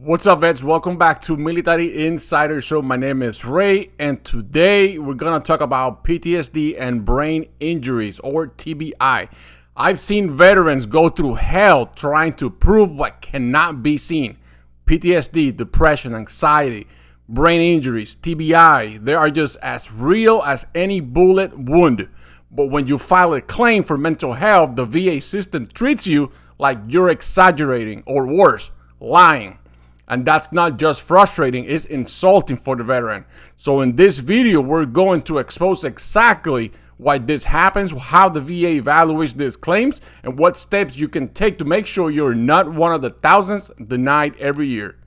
What's up, vets? Welcome back to Military Insider Show. My name is Ray, and today we're gonna talk about PTSD and brain injuries, or TBI. I've seen veterans go through hell trying to prove what cannot be seen. PTSD, depression, anxiety, brain injuries, TBI, they are just as real as any bullet wound. But when you file a claim for mental health, the VA system treats you like you're exaggerating, or worse, lying. And that's not just frustrating, it's insulting for the veteran. So in this video, we're going to expose exactly why this happens, how the VA evaluates these claims, and what steps you can take to make sure you're not one of the thousands denied every year.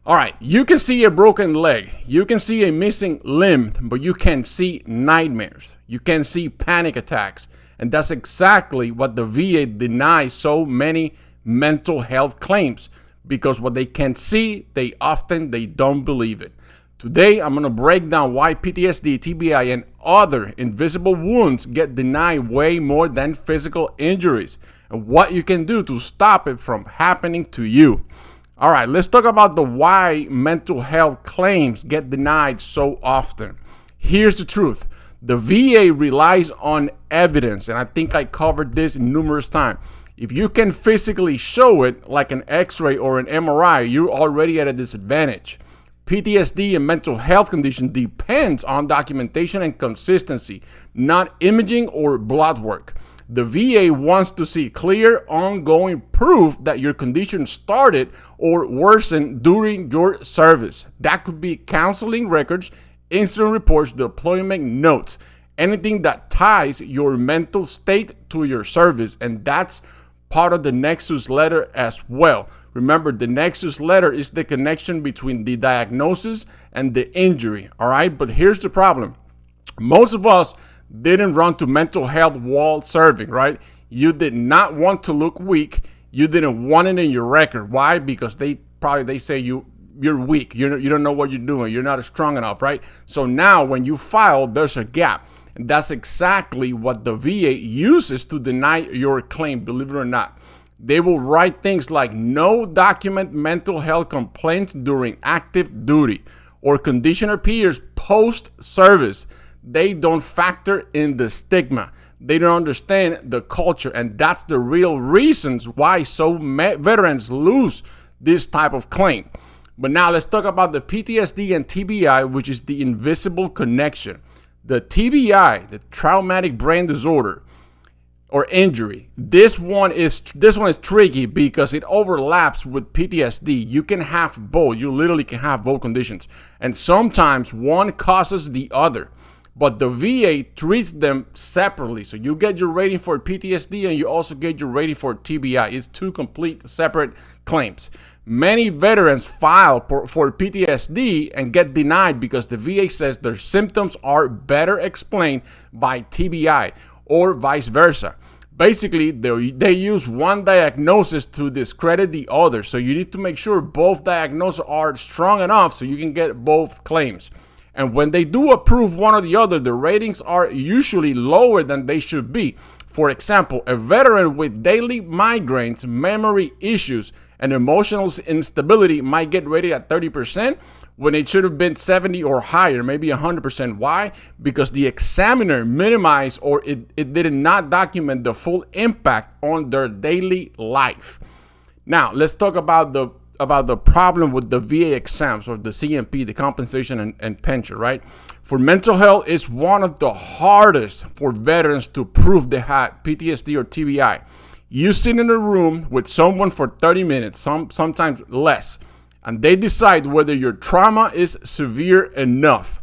All right, you can see a broken leg, you can see a missing limb, but you can't see nightmares. You can see panic attacks. And that's exactly what the VA denies so many mental health claims, because what they can't see, they don't believe it. Today, I'm gonna break down why PTSD, TBI, and other invisible wounds get denied way more than physical injuries, and what you can do to stop it from happening to you. All right, let's talk about the why mental health claims get denied so often. Here's the truth. The VA relies on evidence, and I think I covered this numerous times. If you can physically show it, like an X-ray or an MRI, you're already at a disadvantage. PTSD and mental health condition depends on documentation and consistency, not imaging or blood work. The VA wants to see clear, ongoing proof that your condition started or worsened during your service. That could be counseling records, incident reports, deployment notes, anything that ties your mental state to your service. And that's part of the Nexus letter as well. Remember, the Nexus letter is the connection between the diagnosis and the injury. All right, but here's the problem. Most of us didn't run to mental health while serving, right? You did not want to look weak. You didn't want it in your record. Why? Because they say you're weak, you don't know what you're doing, you're not strong enough, right? So now when you file, there's a gap. And that's exactly what the VA uses to deny your claim, believe it or not. They will write things like no document mental health complaints during active duty, or condition appears post-service. They don't factor in the stigma. They don't understand the culture, and that's the real reasons why so many veterans lose this type of claim. But now let's talk about the PTSD and TBI, which is the invisible connection. The TBI, the traumatic brain disorder or injury, this one is tricky because it overlaps with PTSD. You can have both. You literally can have both conditions, and sometimes one causes the other. But the VA treats them separately. So you get your rating for PTSD and you also get your rating for TBI. It's two complete separate claims. Many veterans file for PTSD and get denied because the VA says their symptoms are better explained by TBI, or vice versa. Basically, they use one diagnosis to discredit the other. So you need to make sure both diagnoses are strong enough so you can get both claims. And when they do approve one or the other, the ratings are usually lower than they should be. For example, a veteran with daily migraines, memory issues, and emotional instability might get rated at 30% when it should have been 70 or higher, maybe 100%. Why? Because the examiner minimized, or it did not document the full impact on their daily life. Now, let's talk about the problem with the VA exams, or the CMP, the compensation and pension, right? For mental health, it's one of the hardest for veterans to prove they had PTSD or TBI. You sit in a room with someone for 30 minutes, sometimes less, and they decide whether your trauma is severe enough.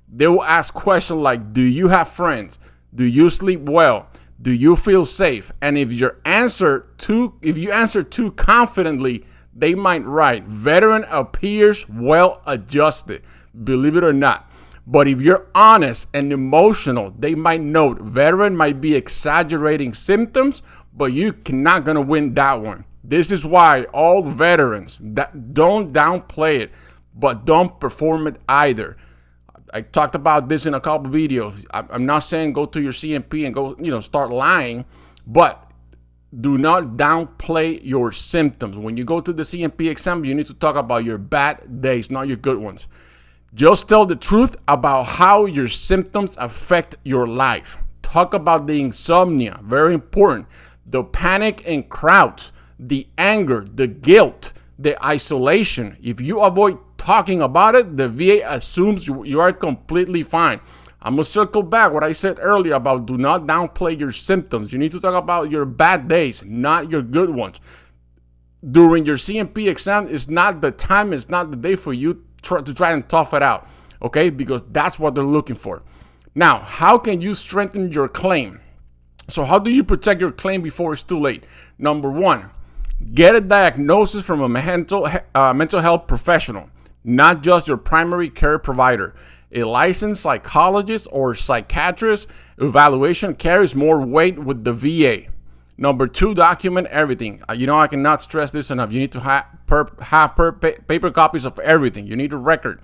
They will ask questions like, do you have friends? Do you sleep well? Do you feel safe? And if you answer too confidently, they might write, veteran appears well adjusted, believe it or not. But if you're honest and emotional, they might note, veteran might be exaggerating symptoms, but you're not gonna win that one. This is why all veterans don't downplay it, but don't perform it either. I talked about this in a couple videos. I'm not saying go to your CMP and go, start lying, but do not downplay your symptoms. When you go to the CMP exam, you need to talk about your bad days, not your good ones. Just tell the truth about how your symptoms affect your life. Talk about the insomnia, very important. The panic in crowds, the anger, the guilt, the isolation. If you avoid talking about it, the VA assumes you are completely fine. I'm going to circle back what I said earlier about do not downplay your symptoms. You need to talk about your bad days, not your good ones. During your CMP exam, it's not the time, it's not the day for you to try and tough it out, okay? Because that's what they're looking for. Now, how can you strengthen your claim? So how do you protect your claim before it's too late? Number one, get a diagnosis from a mental health professional, not just your primary care provider. A licensed psychologist or psychiatrist evaluation carries more weight with the VA. Number two, document everything. I cannot stress this enough. You need to have paper copies of everything. You need a record.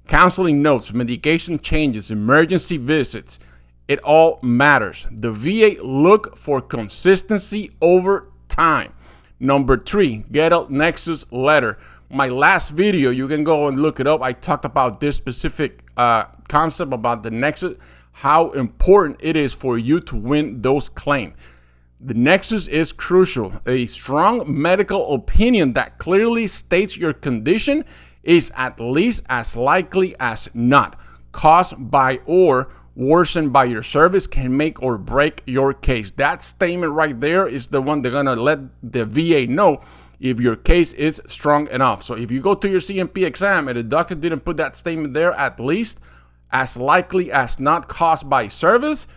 Counseling notes, medication changes, emergency visits. It all matters. The VA look for consistency over time. Number three, get a Nexus letter. My last video, you can go and look it up. I talked about this specific concept about the Nexus, how important it is for you to win those claims. The Nexus is crucial. A strong medical opinion that clearly states your condition is at least as likely as not caused by or worsened by your service can make or break your case. That statement right there is the one they're going to let the VA know if your case is strong enough. So if you go to your CMP exam and the doctor didn't put that statement there, at least as likely as not caused by service,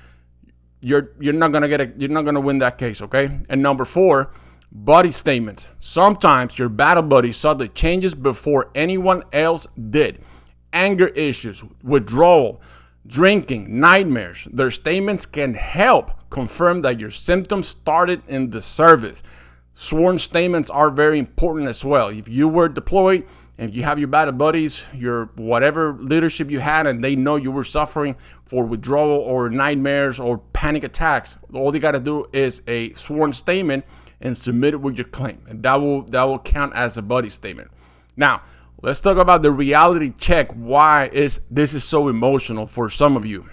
you're not gonna win that case, okay? And number four, body statements. Sometimes your battle buddy saw the changes before anyone else did. Anger issues, withdrawal, drinking, nightmares. Their statements can help confirm that your symptoms started in the service. Sworn statements are very important as well. If you were deployed and you have your battle buddies, your whatever leadership you had, and they know you were suffering for withdrawal or nightmares or panic attacks, all they got to do is a sworn statement and submit it with your claim, and that will count as a buddy statement. Now, let's talk about the reality check. Why is this so emotional for some of you?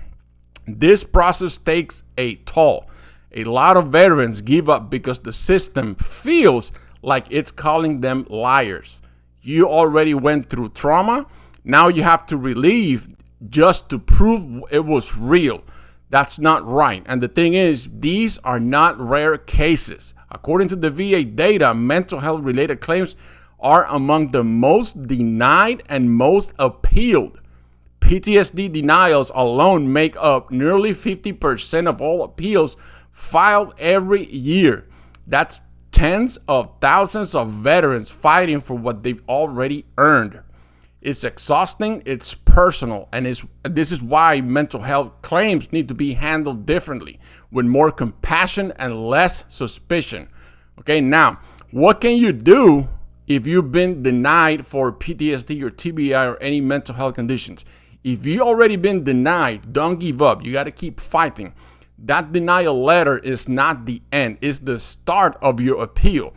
This process takes a toll. A lot of veterans give up because the system feels like it's calling them liars. You already went through trauma. Now you have to relieve just to prove it was real. That's not right. And the thing is, these are not rare cases. According to the VA data, mental health related claims are among the most denied and most appealed. PTSD denials alone make up nearly 50% of all appeals filed every year. That's tens of thousands of veterans fighting for what they've already earned. It's exhausting, it's personal, and this is why mental health claims need to be handled differently, with more compassion and less suspicion. Okay, now, what can you do if you've been denied for PTSD or TBI or any mental health conditions? If you've already been denied, don't give up. You got to keep fighting. That denial letter is not the end. It's the start of your appeal.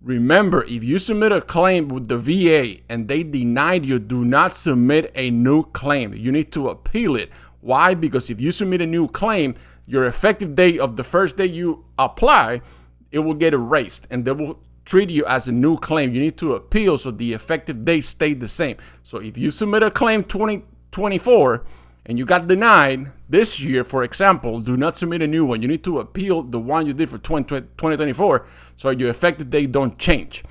Remember, if you submit a claim with the VA and they denied you, do not submit a new claim. You need to appeal it. Why? Because if you submit a new claim, your effective date of the first day you apply, it will get erased and they will treat you as a new claim. You need to appeal so the effective date stayed the same. So if you submit a claim 2024 and you got denied this year, for example, do not submit a new one. You need to appeal the one you did for 2024 so your effective date don't change.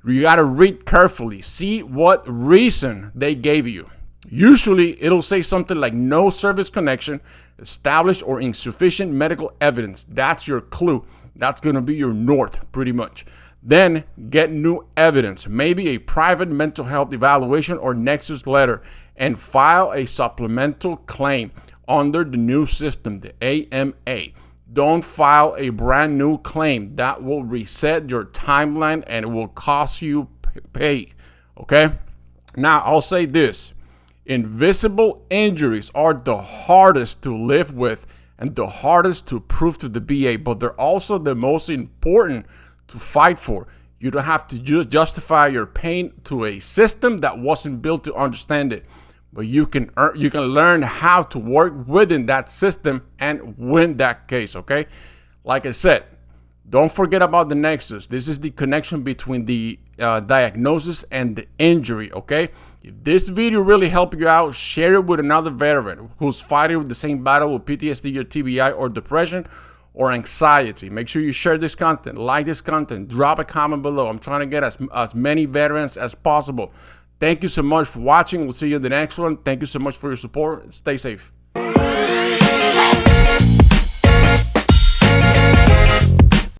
You got to read carefully. See what reason they gave you. Usually, it'll say something like no service connection, established or insufficient medical evidence. That's your clue. That's going to be your north, pretty much. Then get new evidence, maybe a private mental health evaluation or Nexus letter, and file a supplemental claim under the new system, the AMA. Don't file a brand new claim. That will reset your timeline and it will cost you pay. Okay? Now, I'll say this. Invisible injuries are the hardest to live with and the hardest to prove to the VA, but they're also the most important to fight for. You don't have to justify your pain to a system that wasn't built to understand it, but you can learn how to work within that system and win that case, okay? Like I said, don't forget about the nexus. This is the connection between the diagnosis and the injury, okay? If this video really helped you out, share it with another veteran who's fighting with the same battle with PTSD or TBI or depression or anxiety. Make sure you share this content, like this content, drop a comment below. I'm trying to get as many veterans as possible. Thank you so much for watching. We'll see you in the next one. Thank you so much for your support. Stay safe.